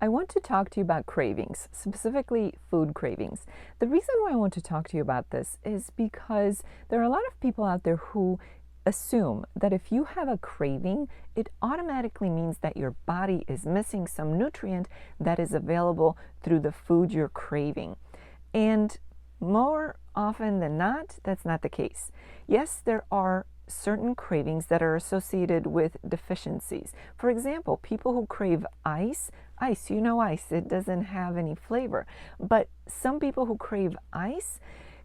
I want to talk to you about cravings, specifically food cravings. The reason why I want to talk to you about this is because there are a lot of people out there who assume that if you have a craving, it automatically means that your body is missing some nutrient that is available through the food you're craving. And more often than not, that's not the case. Yes, there are certain cravings that are associated with deficiencies. For example, people who crave ice, ice, it doesn't have any flavor. But some people who crave ice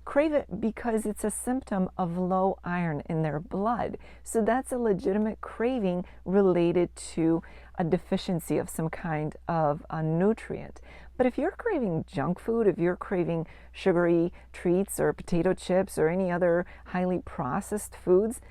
crave it because it's a symptom of low iron in their blood. So that's a legitimate craving related to a deficiency of some kind of a nutrient. But if you're craving junk food, if you're craving sugary treats or potato chips or any other highly processed foods,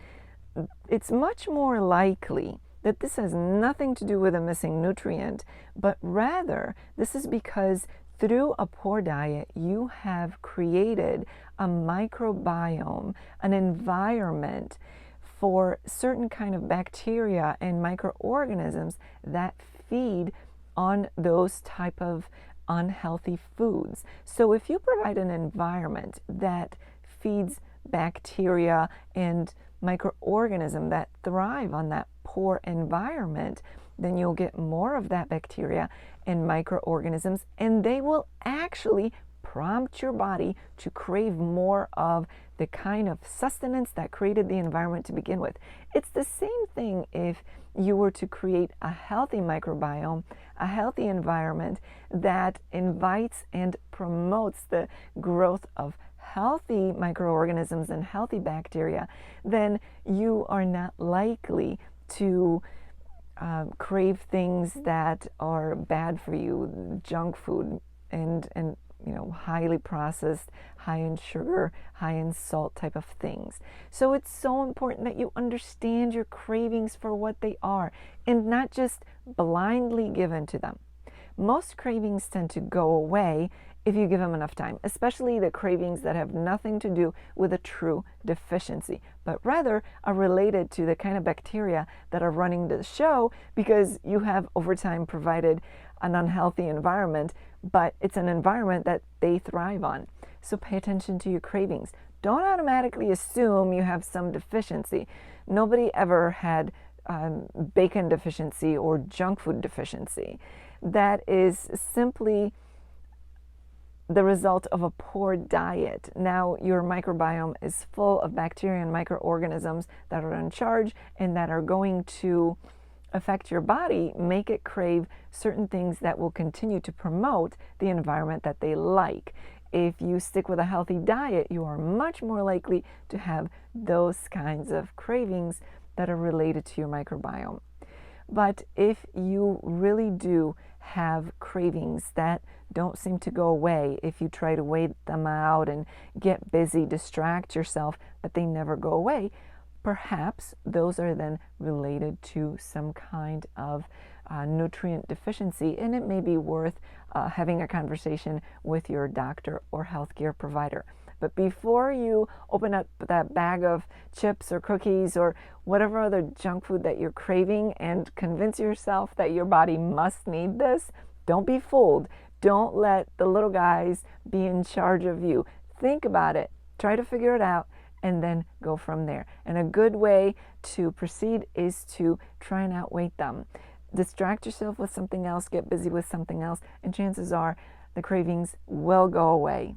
it's much more likely that this has nothing to do with a missing nutrient, but rather this is because through a poor diet, you have created a microbiome, an environment for certain kind of bacteria and microorganisms that feed on those type of unhealthy foods. So if you provide an environment that feeds bacteria and microorganisms that thrive on that poor environment, then you'll get more of that bacteria and microorganisms, and they will actually prompt your body to crave more of the kind of sustenance that created the environment to begin with. It's the same thing if you were to create a healthy microbiome, a healthy environment that invites and promotes the growth of healthy microorganisms and healthy bacteria, then you are not likely to crave things that are bad for you, junk food and highly processed, high in sugar, high in salt type of things. So it's so important that you understand your cravings for what they are and not just blindly give in to them. Most cravings tend to go away if you give them enough time, especially the cravings that have nothing to do with a true deficiency, but rather are related to the kind of bacteria that are running the show because you have over time provided an unhealthy environment, but it's an environment that they thrive on. So pay attention to your cravings. Don't automatically assume you have some deficiency. Nobody ever had bacon deficiency or junk food deficiency. That is simply the result of a poor diet. Now your microbiome is full of bacteria and microorganisms that are in charge and that are going to affect your body, make it crave certain things that will continue to promote the environment that they like. If you stick with a healthy diet, you are much more likely to have those kinds of cravings that are related to your microbiome. But if you really do have cravings that don't seem to go away, if you try to wait them out and get busy, distract yourself, but they never go away, perhaps those are then related to some kind of nutrient deficiency, and it may be worth having a conversation with your doctor or healthcare provider. But before you open up that bag of chips or cookies or whatever other junk food that you're craving and convince yourself that your body must need this, don't be fooled. Don't let the little guys be in charge of you. Think about it, try to figure it out, and then go from there. And a good way to proceed is to try and outweigh them. Distract yourself with something else, get busy with something else, and chances are the cravings will go away.